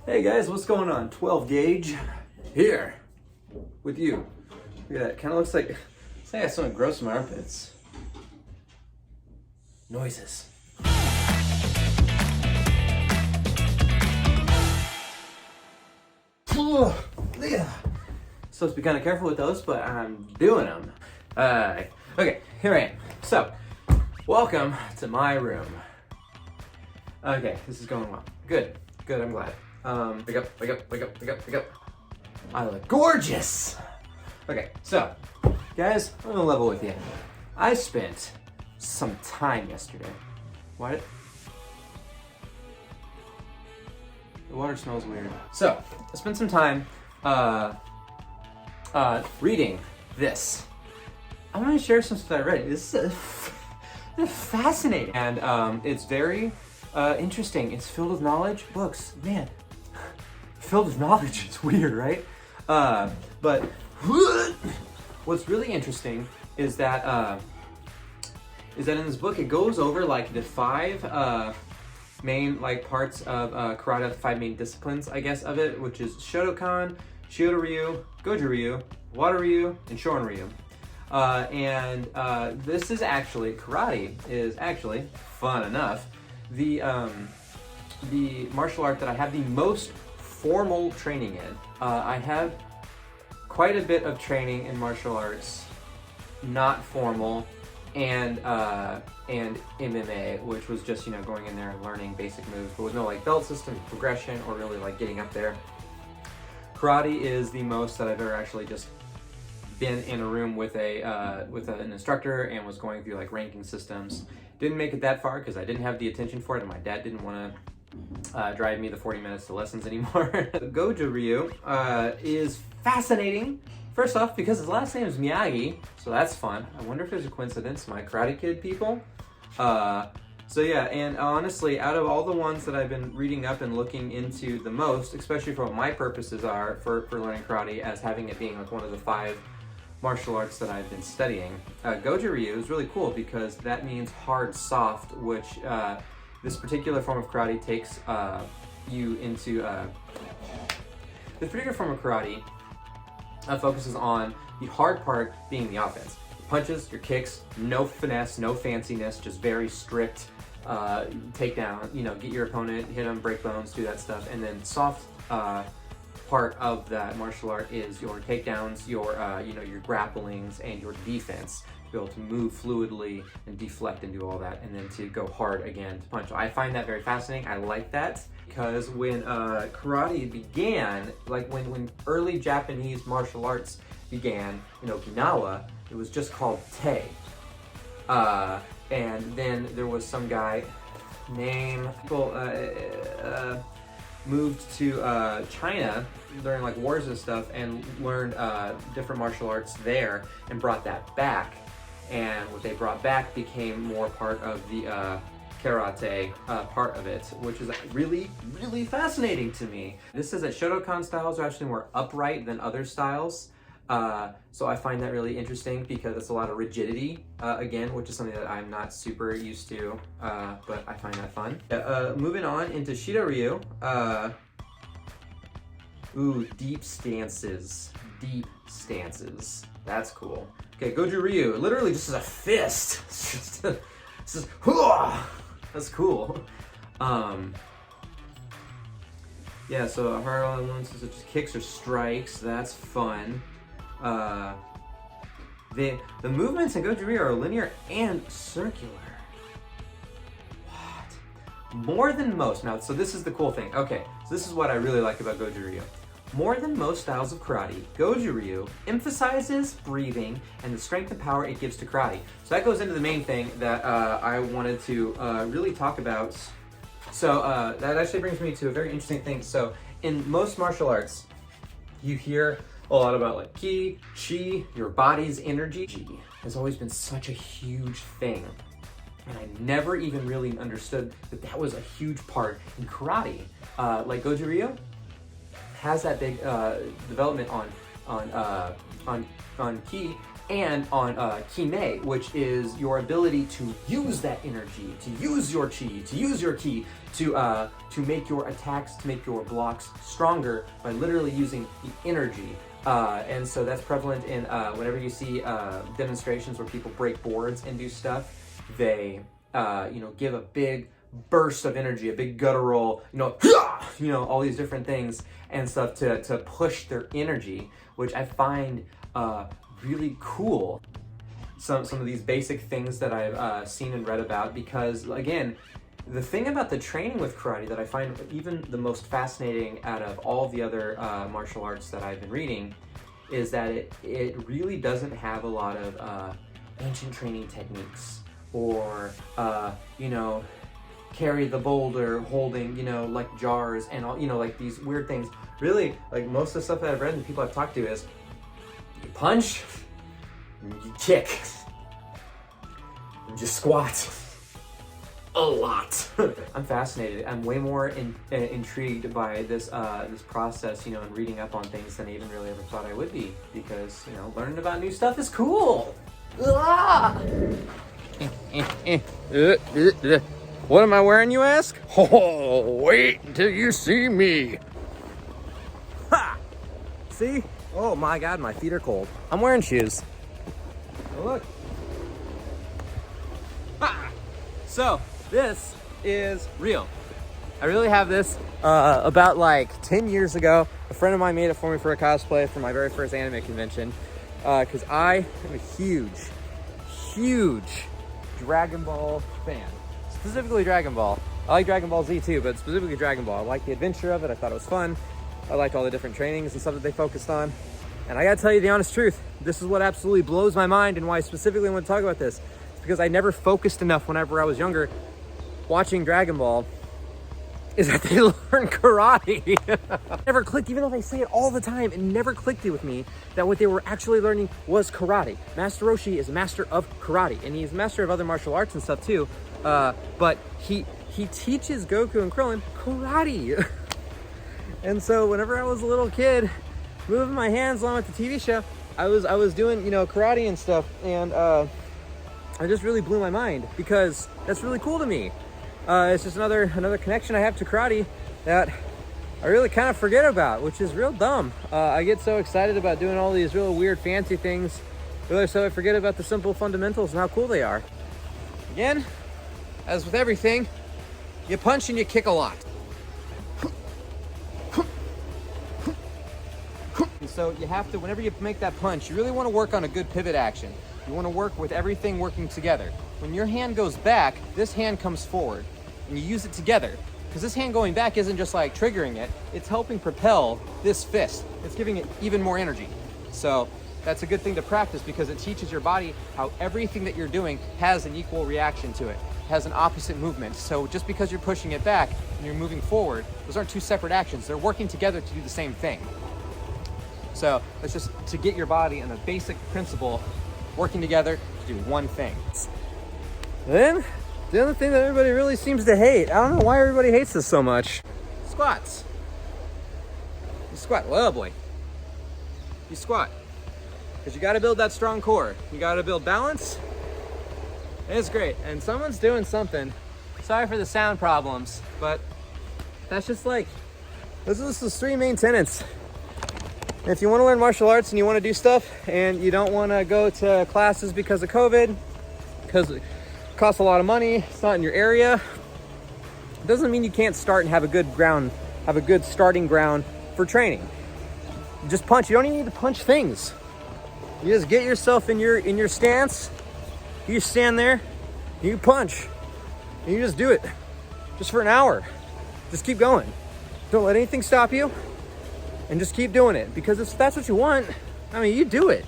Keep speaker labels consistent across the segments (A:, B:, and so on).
A: Hey guys, what's going on? 12 gauge here with you. Look at that. Kind of looks like I have something gross in my armpits. Noises. Yeah. Supposed to be kind of careful with those, but I'm doing them. Okay, here I am. So, welcome to my room. Okay, this is going well. Good, I'm glad. Wake up. I look gorgeous! Okay, so, guys, I'm gonna level with you. I spent some time yesterday. What? The water smells weird. So, I spent some time, reading this. I'm gonna share some stuff I read. This is fascinating. And, it's very, interesting. It's filled with knowledge. Books, man. Filled with knowledge. It's weird, right? But what's really interesting is that in this book it goes over like the five main like parts of karate, the five main disciplines, I guess, of it, which is Shotokan, Shiodo-ryu, Goju-ryu, Wado-ryu, and Shorin-ryu. This is actually, karate is actually, fun enough, the martial art that I have the most formal training in. I have quite a bit of training in martial arts, not formal, and MMA, which was just, going in there and learning basic moves, but with no like belt system, progression, or really like getting up there. Karate is the most that I've ever actually just been in a room with an instructor and was going through like ranking systems. Didn't make it that far because I didn't have the attention for it, and my dad didn't want to drive me the 40 minutes to lessons anymore. Goju-ryu is fascinating. First off, because his last name is Miyagi, so that's fun. I wonder if there's a coincidence, my Karate Kid people. So yeah, and honestly, out of all the ones that I've been reading up and looking into the most, especially for what my purposes are for learning karate, as having it being like one of the five martial arts that I've been studying, Goju-ryu is really cool because that means hard soft, which this particular form of karate takes you into this particular form of karate focuses on the hard part being the offense. Your punches, your kicks, no finesse, no fanciness, just very strict takedown. Get your opponent, hit them, break bones, do that stuff. And then soft part of that martial art is your takedowns, your grapplings, and your defense. To be able to move fluidly and deflect and do all that, and then to go hard again to punch. I find that very fascinating. I like that because when karate began, like when early Japanese martial arts began in Okinawa, it was just called Te. And then there was some guy named, moved to China during like wars and stuff and learned different martial arts there and brought that back. And what they brought back became more part of the karate part of it, which is really, really fascinating to me. This says that Shotokan styles are actually more upright than other styles. So I find that really interesting because it's a lot of rigidity, again, which is something that I'm not super used to, but I find that fun. Moving on into Shito-ryu. Deep stances. That's cool. Okay, Goju-ryu, literally just as a fist. It's just, that's cool. Yeah, so hard elements such as kicks or strikes, that's fun. The movements in Goju-ryu are linear and circular. What? More than most. Now, so this is the cool thing. Okay, so this is what I really like about Goju-ryu. More than most styles of karate, Goju-ryu emphasizes breathing and the strength and power it gives to karate. So that goes into the main thing that I wanted to really talk about. So that actually brings me to a very interesting thing. So in most martial arts, you hear a lot about like ki, chi, your body's energy. Chi has always been such a huge thing. And I never even really understood that was a huge part in karate. Like Goju-ryu has that big development on ki, and on Kime, which is your ability to use that energy, to use your chi, to use your ki, to make your attacks, to make your blocks stronger by literally using the energy. And so that's prevalent in whenever you see demonstrations where people break boards and do stuff, they give a big burst of energy, a big guttural, all these different things and stuff to push their energy, which I find really cool. Some of these basic things that I've seen and read about, because again, the thing about the training with karate that I find even the most fascinating out of all the other martial arts that I've been reading is that it really doesn't have a lot of ancient training techniques, or carry the boulder holding like jars and all, like these weird things. Really, like most of the stuff that I've read and people I've talked to is you punch, you kick, you squat a lot. I'm fascinated. I'm way more intrigued by this process, and reading up on things than I even really ever thought I would be, because learning about new stuff is cool. What am I wearing, you ask? Oh, wait until you see me. Ha! See? Oh my God, my feet are cold. I'm wearing shoes. Oh, look. Ha! So, this is real. I really have this. About like 10 years ago, a friend of mine made it for me for a cosplay for my very first anime convention. Because I am a huge Dragon Ball fan. Specifically Dragon Ball. I like Dragon Ball Z too, but specifically Dragon Ball. I liked the adventure of it. I thought it was fun. I liked all the different trainings and stuff that they focused on. And I gotta tell you the honest truth, this is what absolutely blows my mind, and why I specifically want to talk about this. It's because I never focused enough whenever I was younger watching Dragon Ball, is that they learn karate. Never clicked, even though they say it all the time, it never clicked with me that what they were actually learning was karate. Master Roshi is a master of karate, and he's a master of other martial arts and stuff too. But he teaches Goku and Krillin karate. And so whenever I was a little kid, moving my hands along with the TV show, I was doing karate and stuff, and it just really blew my mind, because that's really cool to me. It's just another connection I have to karate that I really kind of forget about, which is real dumb. I get so excited about doing all these real weird fancy things, really, so I forget about the simple fundamentals and how cool they are. Again, as with everything, you punch and you kick a lot. And so you have to, whenever you make that punch, you really want to work on a good pivot action. You want to work with everything working together. When your hand goes back, this hand comes forward, and you use it together. Because this hand going back isn't just like triggering it, it's helping propel this fist. It's giving it even more energy. So that's a good thing to practice, because it teaches your body how everything that you're doing has an equal reaction to it, has an opposite movement. So just because you're pushing it back and you're moving forward, those aren't two separate actions. They're working together to do the same thing. So that's just to get your body and a basic principle working together to do one thing. Then, the other thing that everybody really seems to hate, I don't know why everybody hates this so much. Squats. You squat, well boy. You squat. Because you gotta build that strong core. You gotta build balance. And it's great. And someone's doing something. Sorry for the sound problems, but that's just like, those are the three main tenets. If you want to learn martial arts and you want to do stuff and you don't want to go to classes because of COVID, because it costs a lot of money, it's not in your area, it doesn't mean you can't start and have a good starting ground for training. You just punch. You don't even need to punch things. You just get yourself in your stance. You stand there, you punch, and you just do it just for an hour. Just keep going. Don't let anything stop you. And just keep doing it, because if that's what you want, I mean, you do it.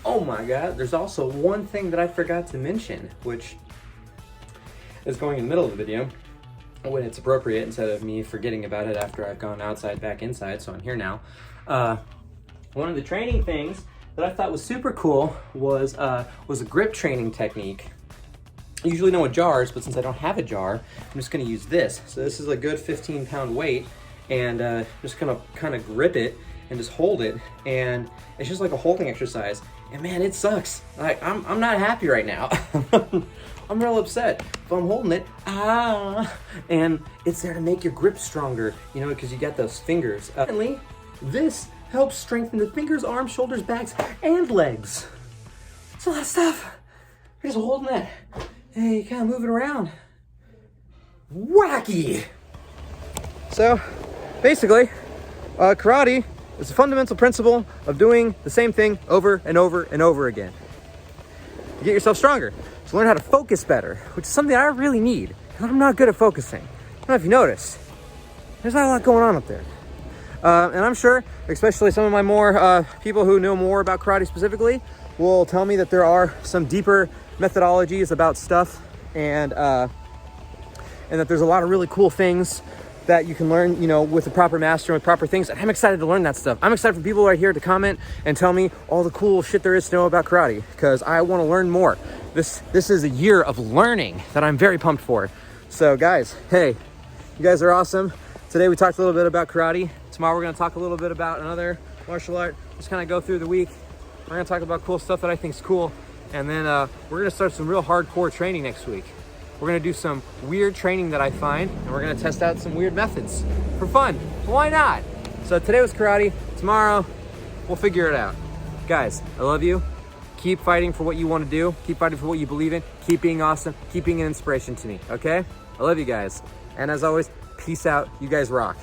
A: Oh my God, there's also one thing that I forgot to mention, which is going in the middle of the video when it's appropriate, instead of me forgetting about it after I've gone outside back inside, so I'm here now. One of the training things that I thought was super cool was a grip training technique. I usually know with jars, but since I don't have a jar, I'm just gonna use this. So this is a good 15-pound weight, and just gonna kind of grip it and just hold it, and it's just like a holding exercise.
B: And man, it sucks. Like, I'm not happy right now. I'm real upset. If I'm holding it, and it's there to make your grip stronger, you know, because you got those fingers. Secondly, this helps strengthen the fingers, arms, shoulders, backs, and legs. It's a lot of stuff. You're just holding it. Hey, you kind of move it around. Wacky. So, basically, karate is a fundamental principle of doing the same thing over and over and over again to get yourself stronger, to learn how to focus better, which is something I really need, because I'm not good at focusing. I don't know if you noticed, there's not a lot going on up there. And I'm sure, especially some of my more people who know more about karate specifically, will tell me that there are some deeper methodologies about stuff, and that there's a lot of really cool things that you can learn, you know, with the proper master and with proper things. And I'm excited to learn that stuff. I'm excited for people right here to comment and tell me all the cool shit there is to know about karate, because I want to learn more. This is a year of learning that I'm very pumped for. So guys, hey, you guys are awesome. Today we talked a little bit about karate. Tomorrow we're going to talk a little bit about another martial art. Just kind of go through the week. We're going to talk about cool stuff that I think is cool. And then we're going to start some real hardcore training next week. We're gonna do some weird training that I find, and we're gonna test out some weird methods for fun. Why not? So today was karate. Tomorrow, we'll figure it out. Guys, I love you. Keep fighting for what you want to do. Keep fighting for what you believe in. Keep being awesome. Keep being an inspiration to me, okay? I love you guys. And as always, peace out. You guys rock.